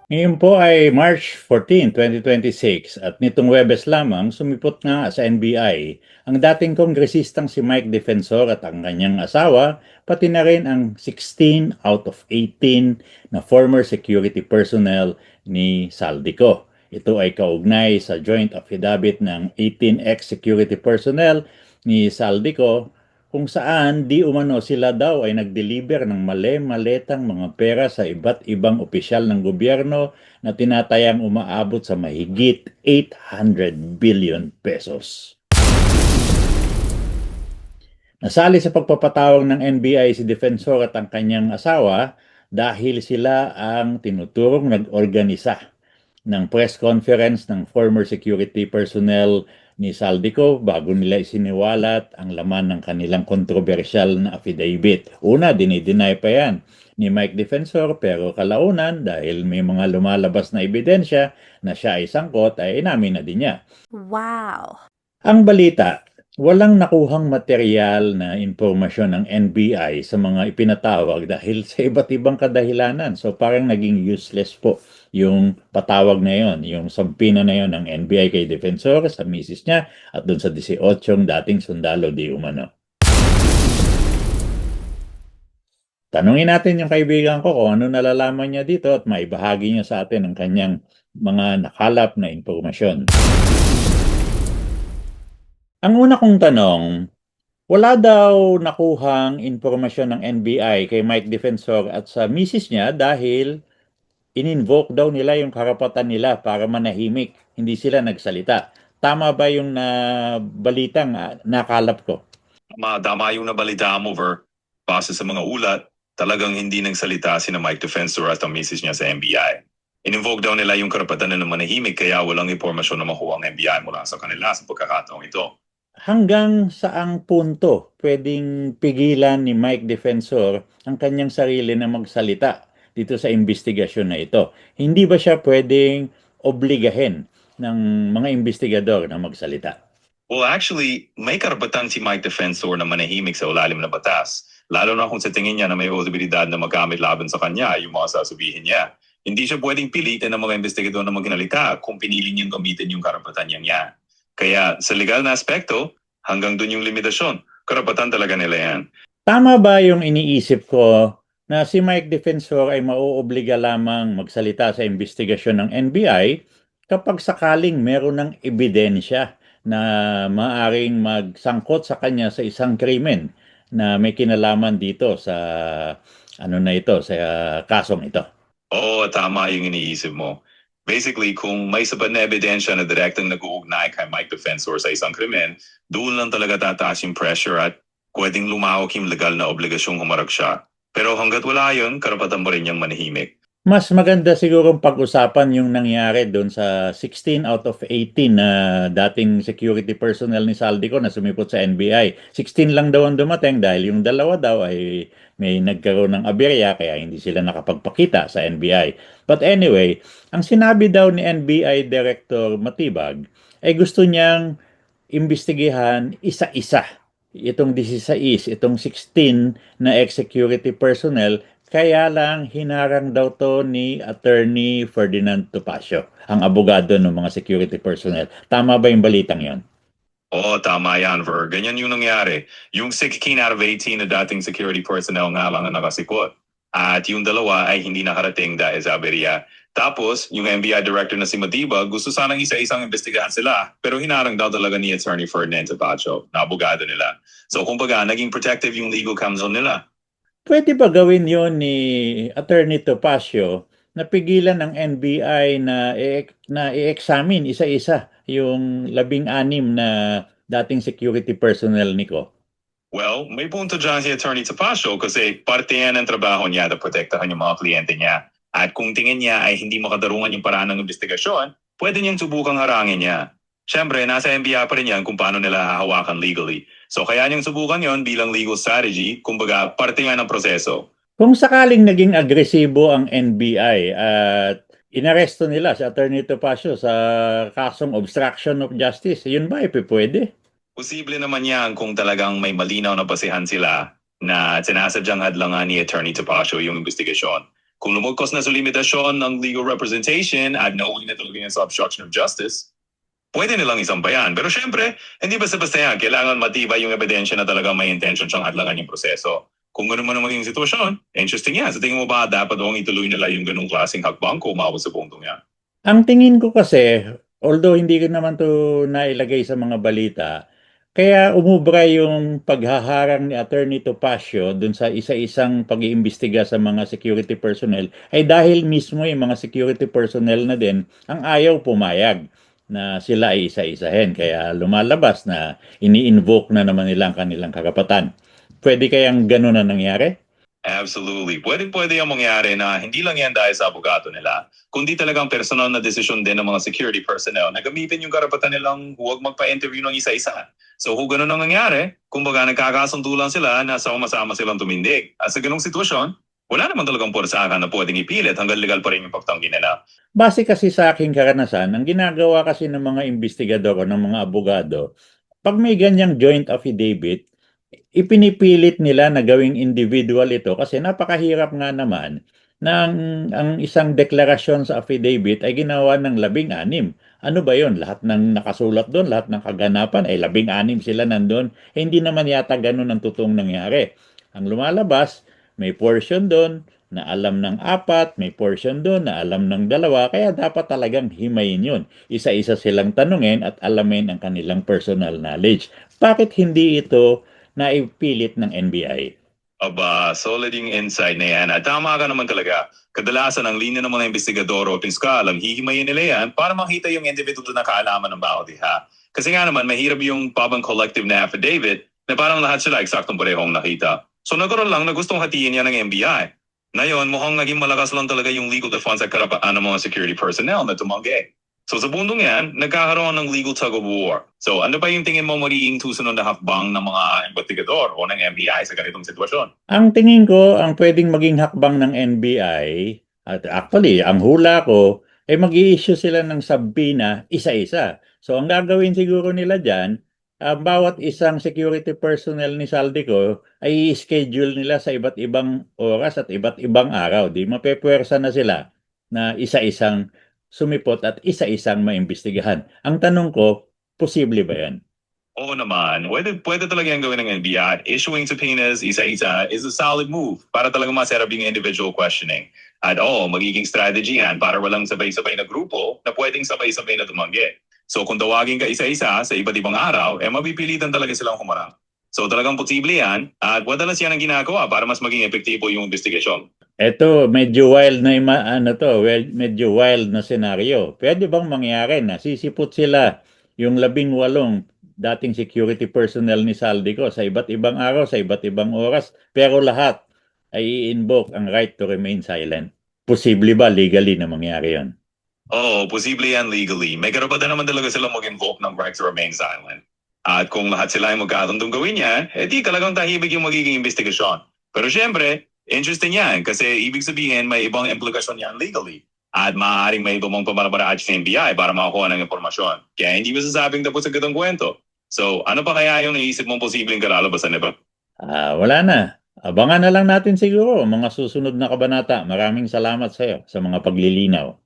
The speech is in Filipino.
Ngayon po ay March 14, 2026 at nitong Webes lamang sumipot nga sa NBI ang dating kongresistang si Mike Defensor at ang kanyang asawa, pati na rin ang 16 out of 18 na former security personnel ni Saldico. Ito ay kaugnay sa joint affidavit ng 18 ex-security personnel ni Saldico kung saan di umano sila daw ay nag-deliver ng male-maletang mga pera sa iba't ibang opisyal ng gobyerno na tinatayang umaabot sa mahigit 800 billion pesos. Nasali sa pagpapatawag ng NBI si Defensor at ang kanyang asawa dahil sila ang tinuturong nag-organisa ng press conference ng former security personnel ni Saldico bago nila isiniwalat ang laman ng kanilang kontrobersyal na affidavit. Una, dinideny pa yan ni Mike Defensor pero kalaunan dahil may mga lumalabas na ebidensya na siya ay sangkot ay inamin na din niya. Wow! Ang balita, walang nakuhang material na impormasyon ng NBI sa mga ipinatawag dahil sa iba't ibang kadahilanan. So parang naging useless po yung patawag na yon, yung sampina na yon ng NBI kay Defensor sa misis niya at dun sa 18 dating sundalo di umano. Tanungin natin yung kaibigan ko kung ano nalalaman niya dito at maibahagi niya sa atin ang kanyang mga nakalap na impormasyon. Ang una kong tanong, wala daw nakuhang impormasyon ng NBI kay Mike Defensor at sa misis niya dahil in-invoke daw nila yung karapatan nila para manahimik. Hindi sila nagsalita. Tama ba yung balitang nakalap ko? Tama yung nabalita mo, Ver. Base sa mga ulat, talagang hindi nagsalita si Mike Defensor at ang misis niya sa NBI. In-invoke daw nila yung karapatan na manahimik kaya walang impormasyon na makuha ang NBI mula sa kanila sa pagkakataong ito. Hanggang saang punto pwedeng pigilan ni Mike Defensor ang kanyang sarili na magsalita dito sa investigasyon na ito? Hindi ba siya pwedeng obligahin ng mga investigador na magsalita? Well, actually, may karapatan si Mike Defensor na manahimik sa ulalim na batas. Lalo na kung sa tingin niya na may posibilidad na magamit laban sa kanya yung mga sasabihin niya. Hindi siya pwedeng pilitin ng mga investigador na maghinalita kung pinili niyang gamitin yung karapatan niya. Kaya sa legal na aspekto, hanggang dun yung limitasyon. Karapatan talaga nila yan. Tama ba yung iniisip ko na si Mike Defensor ay mauobliga lamang magsalita sa investigasyon ng NBI kapag sakaling meron ng ebidensya na maaring magsangkot sa kanya sa isang krimen na may kinalaman dito sa sa kasong ito? Oo, tama yung iniisip mo. Basically, kung may sapat na ebidensya na direktang nag-uugnay kay Mike Defensor sa isang krimen, doon lang talaga tataas yung pressure at pwedeng lumawak yung legal na obligasyong humarap siya. Pero hanggat wala yun, karapatan mo rin niyang manahimik. Mas maganda siguro pag-usapan yung nangyari doon sa 16 out of 18 na dating security personnel ni Saldico na sumipot sa NBI. 16 lang daw ang dumating dahil yung dalawa daw ay may nagkaroon ng aberya kaya hindi sila nakapagpakita sa NBI. But anyway, ang sinabi daw ni NBI Director Matibag ay gusto niyang imbestigahan isa-isa itong 16, itong 16 na ex-security personnel. Kaya lang hinarang daw to ni Attorney Ferdinand Topacio, ang abogado ng mga security personnel. Tama ba yung balitang yon? Oo, tama yan, Ver. Ganyan yung nangyari. Yung 16 out of 18 na dating security personnel nga lang ang nakasikot. At yung dalawa ay hindi nakarating dahil sa aberya. Tapos, yung NBI director na si Matiba, gusto sanang isa-isang investigahan sila. Pero hinarang daw talaga ni Attorney Ferdinand Topacio, na abogado nila. So, kumbaga, naging protective yung legal counsel nila. Pwede ba gawin yon ni Attorney Topacio na pigilan ng NBI na i-examine isa-isa yung 16 na dating security personnel niko? Well, may punto dyan si Attorney Topacio kasi parte yan ng trabaho niya na protektahan yung mga kliyente niya. At kung tingin niya ay hindi makadarungan yung paraan ng investigasyon, pwede niyang subukang harangin niya. Siyempre, nasa NBI pa rin yan kung paano nila hahawakan legally. So kaya niyang subukan yon bilang legal strategy, kumbaga parte yan ng proseso. Kung sakaling naging agresibo ang NBI at inaresto nila si Attorney Topacio sa kasong obstruction of justice, yun ba pwede? Posible naman yan kung talagang may malinaw na basehan sila na sinasadyang hadlangan ni Attorney Topacio yung investigasyon. Kung lumagkos na sa limitasyon ng legal representation at nauwi na talaga yan sa obstruction of justice, pwede nilang isampayan. Pero syempre, hindi basta-basta yan. Kailangan matibay yung ebidensya na talagang may intention siyang hadlangan yung proseso. Kung gano'n man ang maging sitwasyon, interesting yan. Sa tingin mo ba dapat doong ituloy nila yung ganung klaseng hakbang kung umabot sa puntong yan? Ang tingin ko kasi, although hindi ko naman to nailagay sa mga balita, kaya umubra yung paghaharang ni Attorney Topacio dun sa isa-isang pag-iimbestiga sa mga security personnel ay dahil mismo yung mga security personnel na din ang ayaw pumayag na sila ay isa-isahin. Kaya lumalabas na ini-invoke na naman nila ang kanilang karapatan. Pwede kayang ganun na nangyari? Absolutely. Pwede yung mangyari na hindi lang yan dahil sa abogado nila, kundi talagang personal na desisyon din ng mga security personnel na gamitin yung karapatan nilang huwag magpa-interview ng isa-isa. So kung ganun ang nangyari, kumbaga nagkakasundo lang sila na sama-sama silang tumindig. At sa ganung sitwasyon, wala naman talagang porsahan na pwedeng ipilit hanggang legal pa rin yung pagtanggi nila. Base kasi sa aking karanasan, ang ginagawa kasi ng mga investigador o ng mga abogado, pag may ganyang joint affidavit, ipinipilit nila na gawing individual ito kasi napakahirap nga naman na ang isang deklarasyon sa affidavit ay ginawa ng 16. Ano ba yon? Lahat ng nakasulat doon, lahat ng kaganapan ay 16 sila nandun. Hindi naman yata ganun ang totoong nangyari. Ang lumalabas, may portion doon na alam ng 4, may portion doon na alam ng 2, kaya dapat talagang himayin yun. Isa-isa silang tanungin at alamin ang kanilang personal knowledge. Bakit hindi ito na ipilit ng NBI? Aba, solid yung insight na yan. At tama ka naman talaga. Kadalasan ang linya ng mga investigador o piskal, ang hihimayin nila yan para makita yung individual na kaalaman ng bawat iha. Kasi nga naman, mahirap yung pabang collective na affidavit na parang lahat sila eksaktong parehong nakita. So nagkaroon lang na gustong hatiin yan ng NBI. Ngayon, mukhang naging malakas lang talaga yung legal defense at karapaan ng mga security personnel na tumanggi. So sa bundong yan, nagkakaroon ng legal tug of war. So ano pa yung tingin mo magiging susunod na hakbang ng mga investigador o ng NBI sa ganitong sitwasyon? Ang tingin ko, ang pwedeng maging hakbang ng NBI, at actually, ang hula ko, ay mag-i-issue sila ng subpoena isa-isa. So ang gagawin siguro nila dyan, bawat isang security personnel ni Saldico ay i-schedule nila sa iba't ibang oras at iba't ibang araw. Di mapepwersa na sila na isa-isang sumipot at isa-isang maimbestigahan. Ang tanong ko, posible ba yan? Oo naman, pwede talaga yung gawin ng NBI. Issuing subpoenas isa-isa is a solid move para talaga maserap yung individual questioning. At magiging strategy yan para walang sabay-sabay na grupo na pwedeng sabay-sabay na tumanggi. So kung tawagin ka isa-isa sa iba't ibang araw, mapipilitan talaga silang humarap. So talagang posible yan at madalas yan ang ginagawa para mas maging epektibo yung investigasyon. Eto, medyo wild na medyo wild na senaryo. Pwede bang mangyari na sisipot sila yung 18 dating security personnel ni Saldico sa iba't ibang araw, sa iba't ibang oras, pero lahat ay i-invoke ang right to remain silent? Posible ba legally na mangyari yon? Oo, posible yan legally. May karapatan naman talaga silang mag-invoke ng right to remain silent. At kung lahat sila ay magkatundong gawin yan, di talagang tahimik yung magiging investigasyon. Pero syempre, interesting yan kasi ibig sabihin may ibang implikasyon yan legally. At maaaring may ibang pamaraparaan sa NBI para makakuha ng impormasyon. Kaya hindi masasabing tapos agad ang kwento. So, ano pa kaya yung naisip mong posibleng kalalabasan nito? Wala na. Abangan na lang natin siguro ang mga susunod na kabanata. Maraming salamat sa iyo sa mga paglilinaw.